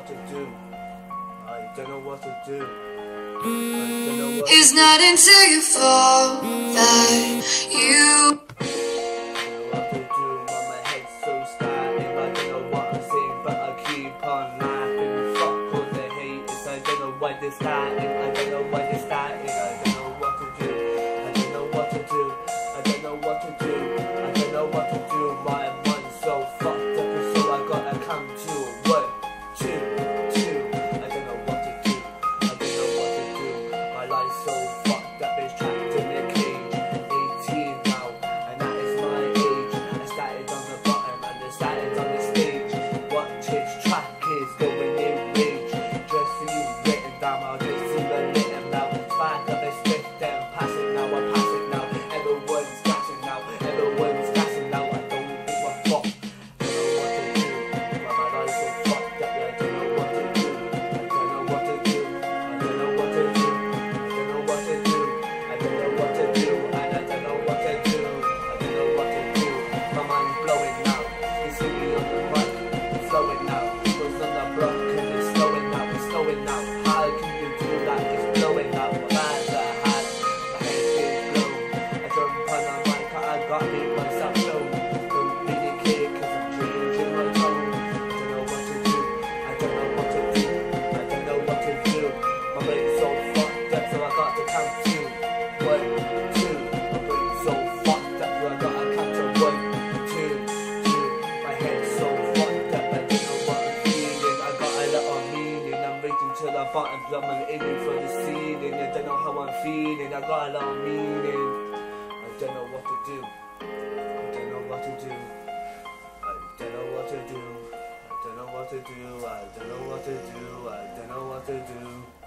what to do. I don't know what to do. I don't know what It's to not until you fall that you what to do. My head's so static. I don't know what I'm saying, but I keep on laughing. Fuck all the haters. I don't know why they're starting. I don't know why they're starting. I don't know what to do. I don't know what to do. I don't know what to do. I don't know what to do. My mind's so fucked up, and so I gotta come to 1, 2, 2. I don't know what to do. I don't know what to do. My life's so fucked up. It's trapped in a cage. 18 now, and that is my age. I started on the bottom and I started on the stage. Watch his track is going in rage. Just for you written down, I'll just see the little now. Back up and split them, pass it now, I pass it now. Everyone's gassing now, everyone's gassing now. I don't give a fuck. I don't know what to do. My life's so fucked up, I don't know what to do. I don't know what to do. I don't know what to do. I don't know what to do. I don't know what to do. And I don't know what to do. I don't know what to do. My mind's blowing now. You see me on the mic, it's flowing now. Goes on the block and it's slowing now. It's slowing now. How can you do that? It's blowing now. My hands are hard. My head is blown. I jump on the mic, I got me myself shown. Don't really care 'cause I'm changing my tone. I don't know what to do. I don't know what to do. I don't know what to do. My brain's so fucked up, so I got to count 2, 1, 2. My brain's so fucked up, so I gotta count to 1, 2, 2. My head's so fucked up, I don't know what I'm feeling. I got a lot of meaning. I'm reaching to the bottom, but I'm aiming for the ceiling. I don't know how I'm feeling. I got a lot of meaning. I don't know what to do. I don't know what to do. I don't know what to do. I don't know what to do. I don't know what to do. I don't know what to do.